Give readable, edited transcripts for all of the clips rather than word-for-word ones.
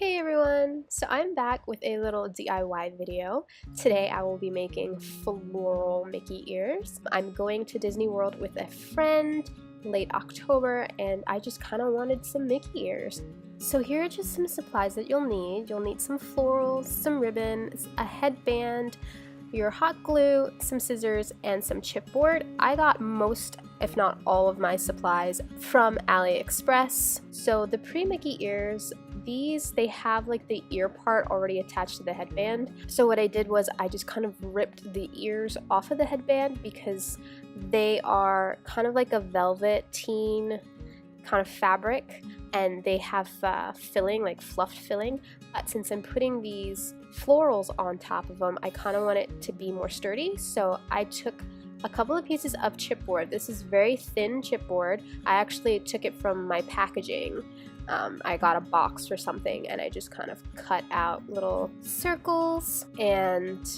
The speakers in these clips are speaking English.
Hey everyone! So I'm back with a little DIY video. Today I will be making floral Mickey ears. I'm going to Disney World with a friend late October and I just kind of wanted some Mickey ears. So here are just some supplies that you'll need. You'll need some florals, some ribbon, a headband, your hot glue, some scissors, and some chipboard. I got most, if not all, of my supplies from AliExpress. So the pre-Mickey ears, they have like the ear part already attached to the headband. So what I did was I just kind of ripped the ears off of the headband because they are kind of like a velveteen kind of fabric and they have filling, like fluffed filling. But since I'm putting these florals on top of them, I kind of want it to be more sturdy. So I took a couple of pieces of chipboard. This is very thin chipboard. I actually took it from my packaging. I got a box or something and I just kind of cut out little circles, and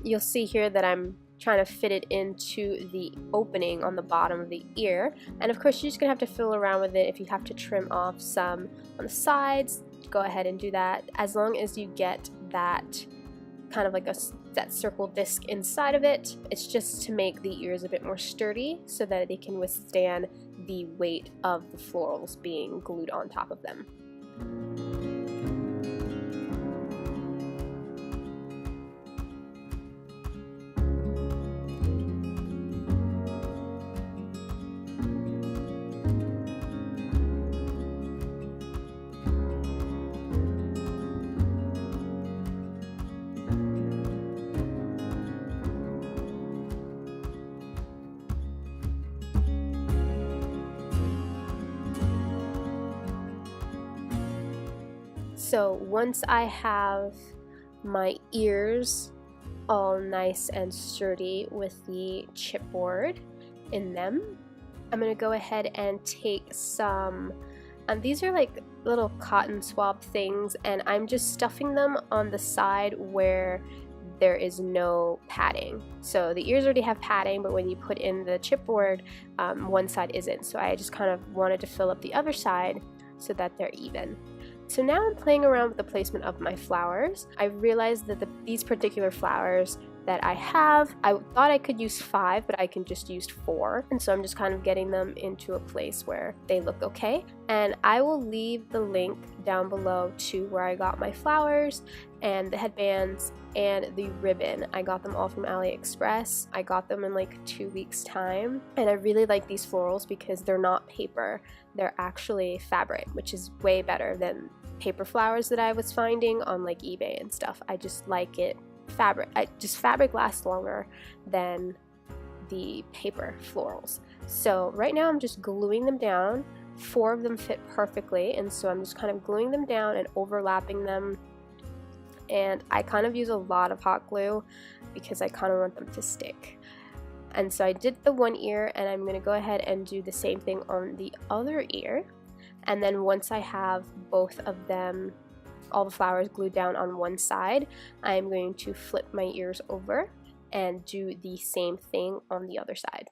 you'll see here that I'm trying to fit it into the opening on the bottom of the ear. And of course you're just gonna have to fiddle around with it. If you have to trim off some on the sides, go ahead and do that, as long as you get that kind of like that circle disc inside of it. It's just to make the ears a bit more sturdy so that they can withstand the weight of the florals being glued on top of them. So once I have my ears all nice and sturdy with the chipboard in them, I'm going to go ahead and take some, these are like little cotton swab things, and I'm just stuffing them on the side where there is no padding. So the ears already have padding, but when you put in the chipboard, one side isn't. So I just kind of wanted to fill up the other side so that they're even. So now I'm playing around with the placement of my flowers. I realized that these particular flowers that I have, I thought I could use 5, but I can just use 4. And so I'm just kind of getting them into a place where they look okay. And I will leave the link down below to where I got my flowers and the headbands and the ribbon. I got them all from AliExpress. I got them in like 2 weeks time. And I really like these florals because they're not paper. They're actually fabric, which is way better than paper flowers that I was finding on like eBay and stuff. I just like it fabric. Fabric lasts longer than the paper florals. So right now I'm just gluing them down. 4 of them fit perfectly, and so I'm just kind of gluing them down and overlapping them. And I kind of use a lot of hot glue because I kind of want them to stick. And so I did the one ear, and I'm going to go ahead and do the same thing on the other ear. And then once I have both of them, all the flowers glued down on one side, I'm going to flip my ears over and do the same thing on the other side.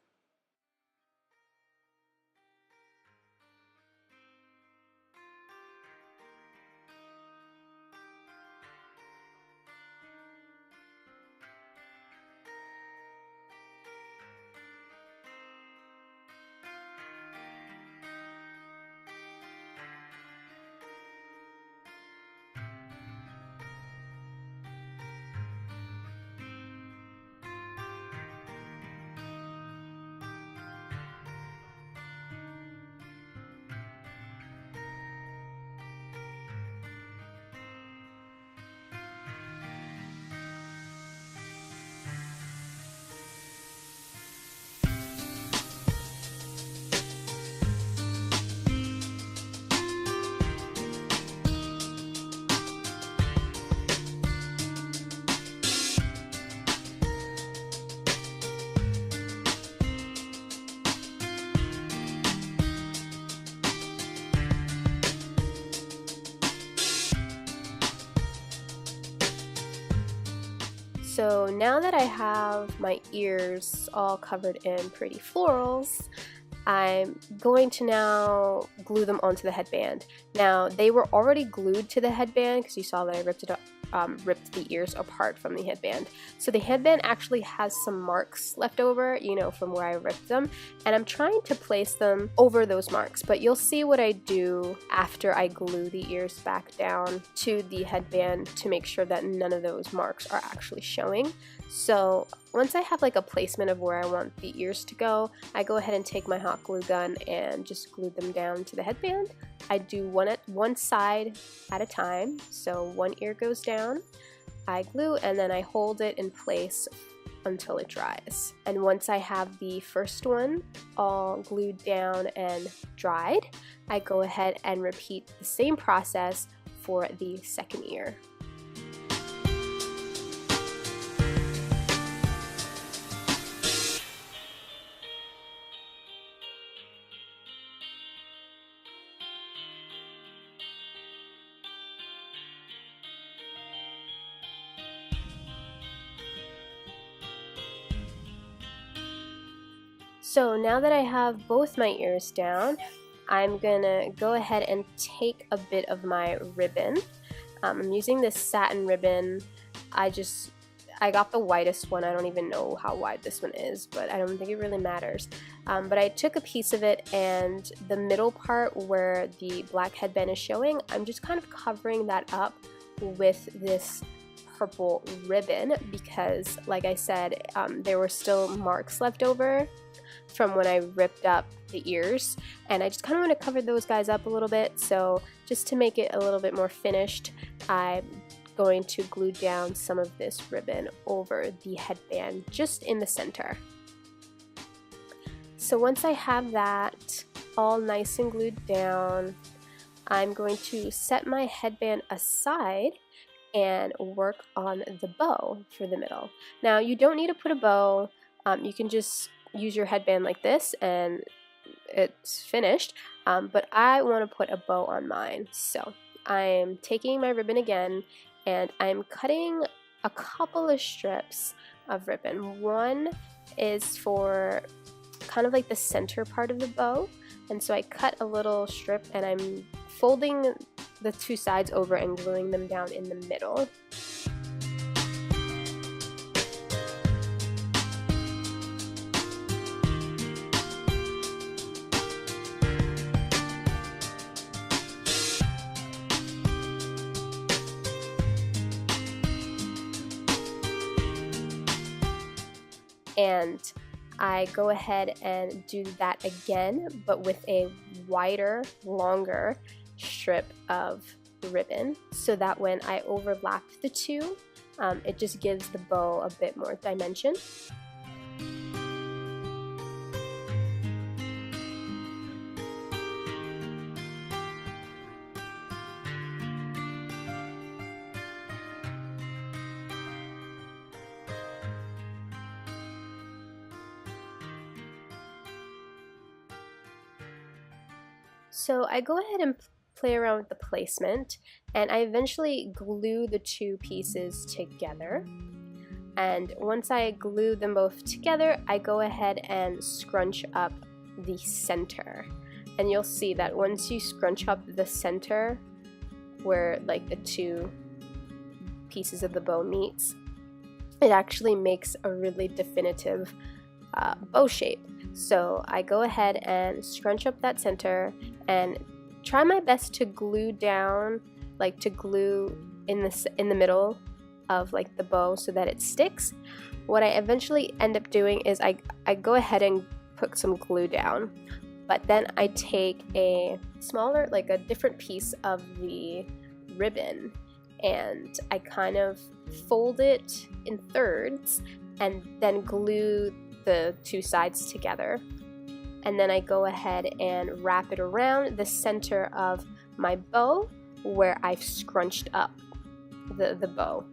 So now that I have my ears all covered in pretty florals, I'm going to now glue them onto the headband. Now, they were already glued to the headband because you saw that I ripped the ears apart from the headband. So the headband actually has some marks left over, you know, from where I ripped them, and I'm trying to place them over those marks, but you'll see what I do after I glue the ears back down to the headband to make sure that none of those marks are actually showing. So once I have like a placement of where I want the ears to go, I go ahead and take my hot glue gun and just glue them down to the headband. I do one side at a time, so one ear goes down, I glue, and then I hold it in place until it dries. And once I have the first one all glued down and dried, I go ahead and repeat the same process for the second ear. So now that I have both my ears down, I'm gonna go ahead and take a bit of my ribbon. I'm using this satin ribbon. I got the widest one. I don't even know how wide this one is, but I don't think it really matters. But I took a piece of it, and the middle part where the black headband is showing, I'm just kind of covering that up with this purple ribbon because, like I said, there were still marks left over from when I ripped up the ears, and I just kind of want to cover those guys up a little bit. So just to make it a little bit more finished, I'm going to glue down some of this ribbon over the headband just in the center. So once I have that all nice and glued down, I'm going to set my headband aside and work on the bow for the middle. Now, you don't need to put a bow. You can just use your headband like this and it's finished, but I want to put a bow on mine. So I'm taking my ribbon again and I'm cutting a couple of strips of ribbon. One is for kind of like the center part of the bow, and so I cut a little strip and I'm folding the two sides over and gluing them down in the middle. And I go ahead and do that again, but with a wider, longer strip of ribbon, so that when I overlap the two, it just gives the bow a bit more dimension. So I go ahead and play around with the placement, and I eventually glue the two pieces together. And once I glue them both together, I go ahead and scrunch up the center. And you'll see that once you scrunch up the center where like the two pieces of the bow meets, it actually makes a really definitive bow shape. So I go ahead and scrunch up that center and try my best to glue down, like to glue in the middle of like the bow so that it sticks. What I eventually end up doing is I go ahead and put some glue down, but then I take a smaller, like a different piece of the ribbon, and I kind of fold it in thirds and then glue the two sides together. And then I go ahead and wrap it around the center of my bow where I've scrunched up the bow,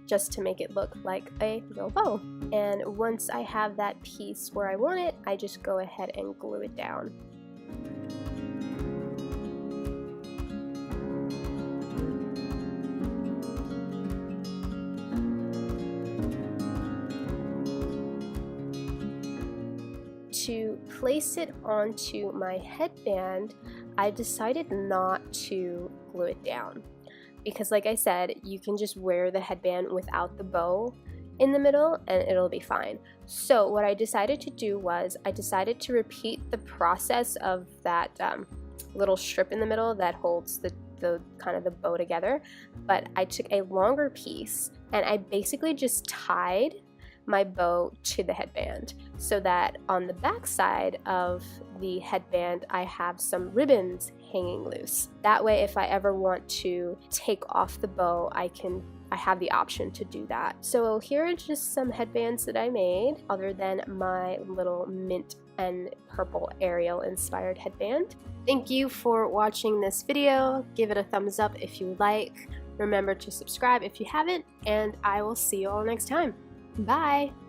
just to make it look like a real bow. And once I have that piece where I want it, I just go ahead and glue it down. to place it onto my headband, I decided not to glue it down because, like I said, you can just wear the headband without the bow in the middle and it'll be fine. So what I decided to do was I decided to repeat the process of that little strip in the middle that holds the kind of the bow together, but I took a longer piece and I basically just tied my bow to the headband so that on the back side of the headband I have some ribbons hanging loose. That way if I ever want to take off the bow, I have the option to do that. So here are just some headbands that I made other than my little mint and purple Ariel inspired headband. Thank you for watching this video. Give it a thumbs up if you like. Remember to subscribe if you haven't, and I will see you all next time. Bye!